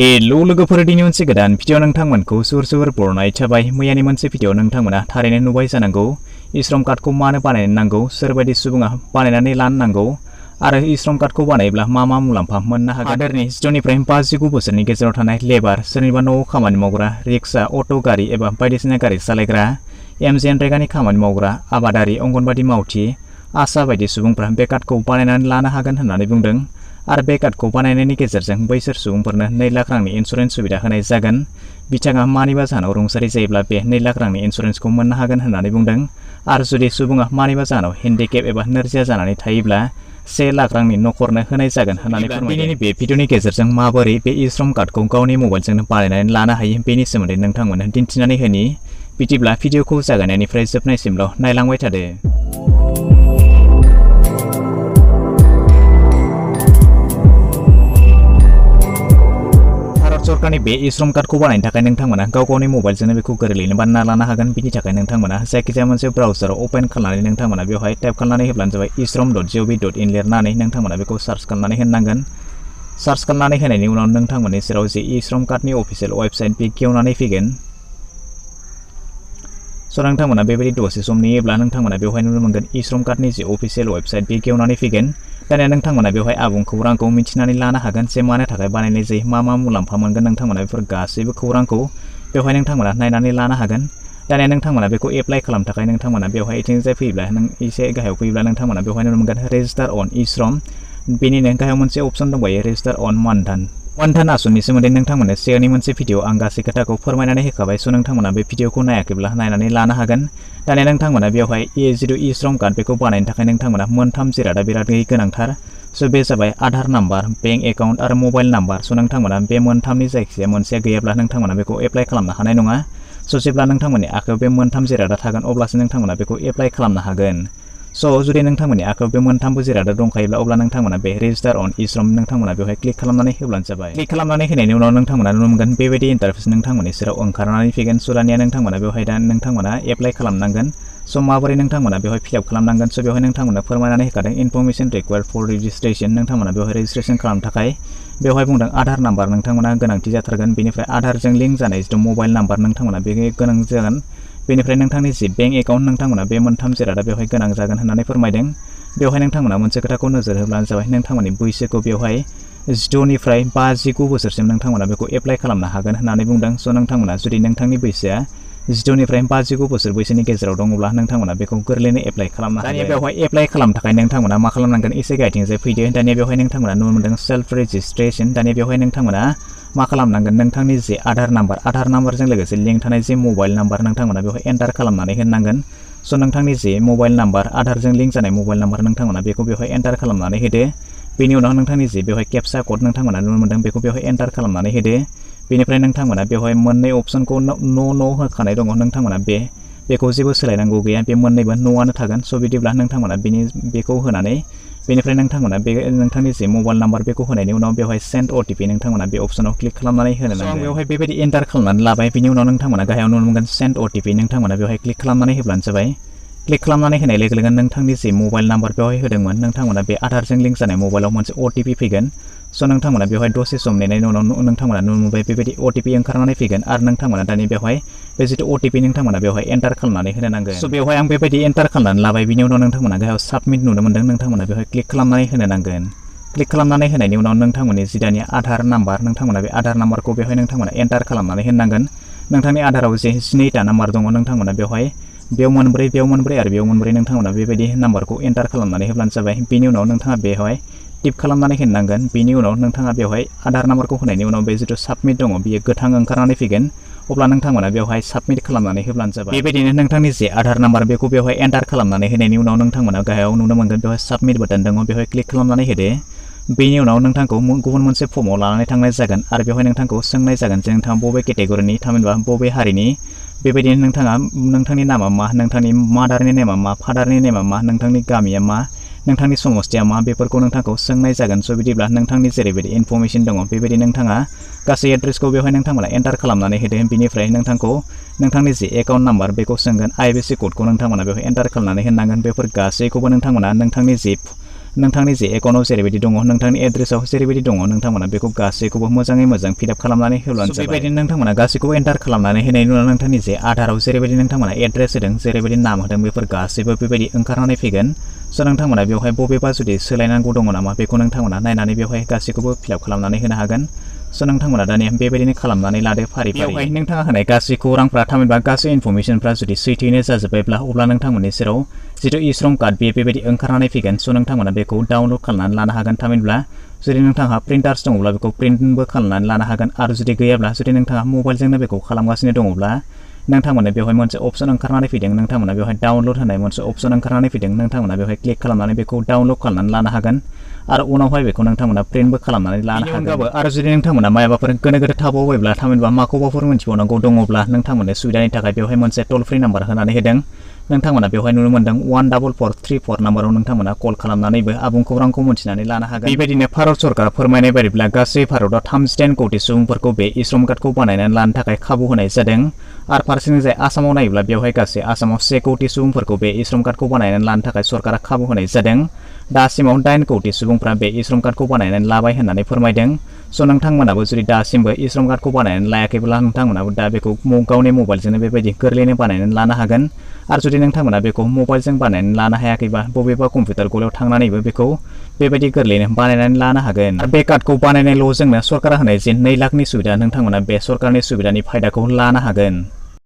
Hello लोगोफोर दिनै मोनसे गोदान भिडिअ नोंथांमोनखौ सुर बरनाय थाबाय। मैयानि मोनसे भिडिअ नोंथांमोना थारैनो नुबाय जानांगौ E-Shram कार्डखौ मानो बानायनो नांगौ, सोरबायदि सुबुङा बानायनानै लानो नांगौ आरो E-Shram कार्डखौ बानायब्ला मा मुलाम्फा मोननो हागोन। हादोरनि 10निफ्राय 59 बोसोरनि गेजेराव थानाय लेबार, सोरनिबा न'आव खामानि मावग्रा, रिक्सा, अट' गारि एबा बायदिसिना गारि सालायग्रा, रेगानि खामानि मावग्रा, आबादारि, अंगनबादि मावथि, आसा बायदि सुबुंफोरा बे कार्डखौ बानायनानै लानो हागोन होननानै बुंदों। आरो बे कार्डखौ बानायनायनि गेजेरजों बैसोर सुबुंफोरनो 2 लाख रांनि इन्सुरेन्स सुबिदा होनाय जागोन। बिथाङा मानिबा जाहोनाव रुंसारि जायोब्ला बे 2 लाख रांनि इन्सुरेन्सखौ मोननो हागोन होननानै बुंदों। आरो जुदि सुबुङा मानिबा जाहोनाव हेन्डिकेप एबा नोरजिया जानानै थायोब्ला 1 लाख रांनि नखरनो होनाय जागोन होननानै फोरमायदों। दिनैनि बे भिडिअनि गेजेरजों माबोरै बे E-Shram कार्डखौ गावनि मबाइलजोंनो बानायनानै लानो हायो बेनि सोमोन्दै नोंथांमोननो दिन्थिनानै होनि। बिदिब्ला भिडिअखौ जागायनायनिफ्राय जोबनायसिमल' नायलांबाय थादो। सरकारनि बे E-Shram कार्डखौ बानायनो थाखाय नोंथांमोना गावनि मबाइलजोंनो बेखौ गोरलैयैनो बानायना लानो हागोन। बिनि थाखाय नोंथांमोना जायखिजाया मोनसे ब्राउजाराव ओपन खालामनानै नोंथांमोना बेवहाय टाइप खालामनानै होब्लानो जाबाय e-shram.gov.in लिरनानै नोंथांमोना बेखौ सार्च खालामनानै होनांगोन। सार्च खालामनानै होनायनि उनाव नोंथांमोननि सेराव जे E-Shram कार्डनि अफिसियेल वेबसाइट बे खेवनानै फैगोन। नोंथांमोना बेबायदि दसे सम नेयोब्ला नोंथांमोना बेवहाय नुनो मोनगोन E-Shram कार्डनि जे अफिसियेल वेबसाइट बे खेवनानै फैगोन। दानिया नोंथांमोना बेवहाय आबुं खौरांखौ मिथिनानै लानो हागोन जे मानो थाखाय बानायनाय जायो, मा मुलाम्फा मोनगोन। नोंथांमोना बेफोर गासैबो खौरांखौ बेवहाय नोंथांमोना नायनानै लानो हागोन। दानिया नोंथांमोना बेखौ एप्लाइ खालामनो थाखाय नोंथांमोना बेवहाय इथिंजाय फैब्ला एसे गाहायाव फैब्ला नोंथांमोना बेवहाय नुनो मोनगोन रेजिस्टार अन E-Shram। बेनिनो गाहायाव मोनसे अप्शन दंबायो रेजिस्टार अन मानधान आसननि सोमोन्दै नोंथांमोननो सिगांनि मोनसे भिडिअ आं गासै खोथाखौ फोरमायनानै होखाबाय। नोंथांमोना बे भिडिअखौ नायाखैब्ला नायनानै लानो हागोन। दानिया नोंथांमोना बेवहाय जिथु E-Shram कार्ड बेखौ बानायनो थाखाय नोंथांमोना 3 जिरादा बिराद गोनांथार। बे जाबाय आधार नाम्बार, बेंक एकाउन्ट आरो मबाइल नाम्बार। नोंथांमोना बे 3नि जायखिजाया मोनसेया गैयाब्ला नोंथांमोना बेखौ एप्लाइ खालामनो हानाय नङा। जेब्ला नोंथांमोननि आखायाव बे 3 जिरादा थागोन अब्लासो नोंथांमोना बेखौ एप्लाइ खालामनो हागोन। जुदि नोंथांमोननि आखायाव बे 3 जिरादा दंखायोब्ला अब्ला नोंथांमोना बे रेजिस्टार अन E-Shram नोंथांमोना बेवहाय क्लिक खालामनानै होब्लानो जाबाय। क्लिक खालामनानै होनायनि उनाव नोंथांमोना नुनो मोनगोन बेबायदि इन्टारफेस नोंथांमोननि सेराव ओंखारनानै फैगोन। दानिया नोंथांमोना बेवहाय नोंथांमोना एप्लाइ खालामनांगोन। माबोरै नोंथांमोना बेवहाय फिलआप खालामनांगोन। बेवहाय नोंथांमोना फोरमायनानै होखादों इनफरमेशन रिक्वायर्ड फर रेजिस्ट्रेशन। नोंथांमोना बेवहाय रेजिस्ट्रेशन खालामनो थाखाय बेवहाय बुंदों आधार नाम्बार नोंथांमोना गोनांथि जाथारगोन। बेनिफ्राय आधारजों लिंक जानाय जिथु मबाइल नाम्बार नोंथांमोना बे गोनां जागोन। बेनिफ्राय नोंथांनि जि बेंक एकाउन्ट नोंथांमोना बे 3 जिरादा बेवहाय गोनां जागोन होननानै फोरमायदों। बेवहाय नोंथांमोना मोनसे खोथाखौ नोजोर होब्लानो जाबाय नोंथांमोननि बैसोखौ बेवहाय 10निफ्राय 59 बोसोरसिम नोंथांमोना बेखौ एप्लाइ खालामनो हागोन होननानै बुंदों। नोंथांमोना जुदि नोंथांनि बैसोआ 10निफ्राय 59 बोसोर बैसोनि गेजेराव दङब्ला नोंथांमोना बेखौ गोरलैनो एप्लाइ खालामनो हागोन। दानिया बेवहाय एप्लाइ खालामनो थाखाय नोंथांमोना मा खालामनांगोन एसे गायथिंजाय फैदो। दानिया बेवहाय नोंथांमोना नुनो मोनदों सेल्फ रेजिस्ट्रेशन। दानिया बेवहाय नोंथांमोना मा खालामनांगोन नोंथांनि जे आधार नाम्बारजों लोगोसे लिंक थानाय जे मबाइल नाम्बार नोंथांमोना बेवहाय एन्टार खालामनानै होनांगोन। नोंथांनि जे मबाइल नाम्बार आधारजों लिंक जानाय मबाइल नाम्बार नोंथांमोना बेखौ बेवहाय एन्टार खालामनानै होदो। बेनि उनाव नोंथांनि जे बेवहाय केपसा कड नोंथांमोना नुनो मोनदों बेखौ बेवहाय एन्टार खालामनानै होदो। बेनिफ्राय नोंथांमोना बेवहाय 2 अपसनखौ न' होखानाय दङ। नोंथांमोना बेखौ जेबो सोलायनांगौ गैया, बे मोननैबो न'आनो थागोन। बिदिब्ला नोंथांमोना बेखौ होनानै बेनिफ्राय नोंथांमोना नोंथांनि जे मबाइल नाम्बार बेखौ होनायनि उनाव बेवहाय सेन्ड OTP नोंथांमोना बे अपसनाव क्लिक खालामनानै होनो नांगोन। बेवहाय बेबायदि एन्टार खालामनानै लाबाय। बिनि उनाव नोंथांमोना गाहायाव नुनो मोनगोन सेन्ड OTP नोंथांमोना बेवहाय क्लिक खालामनानै होब्लानो जाबाय। क्लिक खालामनानै होनाय लोगो लोगो नोंथांनि जे मबाइल नाम्बार बेवहाय होदोंमोन नोंथांमोना बे आधारजों लिंक जानाय मबाइलाव मोनसे OTP फैगोन। नोंथांमोना बेवहाय दसे सम नेनायनि उनाव नोंथांमोना नुनो मोनबाय बेबायदि OTP ओंखारनानै फैगोन। आरो नोंथांमोना दानि बेवहाय बे जिथु OTP नोंथांमोना बेवहाय एन्टार खालामनानै होनो नांगोन। बेवहाय आं बेबायदि एन्टार खालामनानै लाबाय। बिनि उनाव नोंथांमोना गाहायाव साबमिट नुनो मोनदों। नोंथांमोना बेवहाय क्लिक खालामनानै होनो नांगोन। क्लिक खालामनानै होनायनि उनाव नोंथांमोननि जि दानि आधार नाम्बार नोंथांमोना बे आधार नाम्बारखौ बेवहाय नोंथांमोना एन्टार खालामनानै होनांगोन। नोंथांनि आधाराव जे 2टा नाम्बार दङ नोंथांमोना बेवहाय बेयाव 4 आरो बेयाव 4 नोंथांमोना बेबायदि नाम्बारखौ एन्टार खालामनानै होब्लानो जाबाय। बेनि उनाव नोंथाङा बेवहाय टिप खालामनानै होनांगोन। बेनि उनाव नोंथाङा बेवहाय आधार नाम्बारखौ होनायनि उनाव बे जिथु साबमिट दङ बियो गोथां ओंखारनानै फैगोन। अब्ला नोंथांमोना बेवहाय साबमिट खालामनानै होब्लानो जाबाय। बेबायदिनो नोंथांनि जे आधार नाम्बार बेखौ बेवहाय एन्टार खालामनानै होनायनि उनाव नोंथांमोना गाहायाव नुनो मोनगोन बेवहाय साबमिट बाटोन दङ बेवहाय क्लिक खालामनानै होदो। बेनि उनाव नोंथांखौ गुबुन मोनसे फर्मआव लानानै थांनाय जागोन आरो बेवहाय नोंथांखौ सोंनाय जागोन जे नोंथाङा बबे केटेगरिनि थामहिनबा बबे हारिनि। बेबायदिनो नोंथाङा नोंथांनि नामा मा, नोंथांनि मादारनि नेमा मा, फादारनि नेमा मा, नोंथांनि गामिया मा, नोंथांनि समस्थिया मा बेफोरखौ नोंथांखौ सोंनाय जागोन। बिदिब्ला नोंथांनि जेरैबायदि इनफरमेशन दङ बेबायदि नोंथाङा गासै एड्रेसखौ बेवहाय नोंथांमोना एन्टार खालामनानै होदो। बिनिफ्राय नोंथांखौ नोंथांनि जे एकाउन्ट नाम्बार बेखौ सोंगोन। IFSC क'डखौ नोंथांमोना बेवहाय एन्टार खालामनानै होनांगोन। बेफोर गासैखौबो नोंथांमोना नोंथांनि जे नोंथांनि जे एकाउन्टआव जेरैबायदि दङ नोंथांनि एड्रेसआव जेरैबायदि दङ नोंथांमोना बेखौ गासैखौबो मोजाङै मोजां फिल आप खालामनानै होब्लानो जाबाय। बेबायदिनो नोंथांमोना गासैखौबो एन्टार खालामनानै होनायनि उनाव नोंथांनि जे आधाराव जेरैबायदि नोंथांमोना एड्रेस होदों जेरैबायदि नाम होदों बेफोर गासैबो बेबायदि ओंखारनानै फैगोन। स' नोंथांमोना बेवहाय बबेबा जुदि सोलायनांगौ दङ नामा बेखौ नोंथांमोना नायनानै बेवहाय गासैखौबो फिल आप खालामनानै होनो हागोन। स' नोंथांमोना दानिया बेबायदिनो खालामनानै लादो फारि फारि। बेवहाय नोंथाङा होनाय गासै खौरांफ्रा थामहिनबा गासै इनफरमेशनफ्रा जुदि सैथोयैनो जाजोब्बायब्ला अब्ला नोंथांमोननि सेराव जिथु E-Shram कार्ड बेबायदि ओंखारनानै फैगोन। स' नोंथांमोना बेखौ डाउनलड खालामनानै लानो हागोन। थामहिनबा जुदि नोंथांहा प्रिन्टार्स दङब्ला बेखौ प्रिन्टबो खालामनानै लानो हागोन आरो जुदि गैयाब्ला जुदि नोंथाङा मबाइलजोंनो बेखौ खालामगासिनो दङब्ला नोंथांमोना बेवहाय मोनसे अपसन ओंखारनानै फैदों। नोंथांमोना बेवहाय डाउनलड होनाय मोनसे अपसन ओंखारनानै फैदों। नोंथांमोना बेवहाय क्लिक खालामनानै बेखौ डाउनलड खालामनानै लानो हागोन आरो उनावहाय बेखौ नोंथांमोना प्रिन्टबो खालामनानै लानो हागोन। आरो जुदि नोंथांमोना मायाबाफोर गोनो गोथो थाबावबायब्ला थामहिनबा माखौबाफोर मिथिबावनांगौ दङब्ला नोंथांमोननि सुबिदानि थाखाय बेवहाय मोनसे टल फ्रि नाम्बार होनानै होदों। नोंथांमोना बेवहाय नुनो मोनदों 144434 नाम्बाराव नोंथांमोना कल खालामनानैबो आबुं खौरांखौ मिथिनानै लानो हागोन। बेबायदिनो भारत सरकारा फोरमायनाय बायदिब्ला गासै भारतआव 37 कौटि सुबुंफोरखौ बे E-Shram कार्डखौ बानायनानै लानो थाखाय खाबु होनाय जादों आरो फारसेथिंजाय आसामाव नायोब्ला बेवहाय गासै आसामाव 1 कौटि सुबुंफोरखौ बे E-Shram कार्डखौ बानायनानै लानो थाखाय सरकारा खाबु होनाय जादों। दासिमाव 8 कौटि सुबुंफ्रा बे E-Shram कार्डखौ बानायनानै लाबाय होननानै फोरमायदों। स' नोंथांमोनाबो जुदि दासिमबो E-Shram कार्डखौ बानायनानै लायाखैब्ला नोंथांमोनाबो दा बेखौ गावनि मबाइलजोंनो बेबायदि गोरलैयैनो बानायनानै लानो हागोन। आरो जुदि नोंथांमोना बेखौ मबाइलजों बानायनानै लानो हायाखैबा बबेबा कम्पिउटार गलायाव थांनानैबो बेखौ बेबायदि गोरलैयैनो बानायनानै लानो हागोन। आरो बे कार्डखौ बानायनायल' जोंनो सरकारा होनाय जे 2 लाखनि सुबिदा नोंथांमोना बे सरकारनि सुबिदानि फायदाखौ लानो हागोन।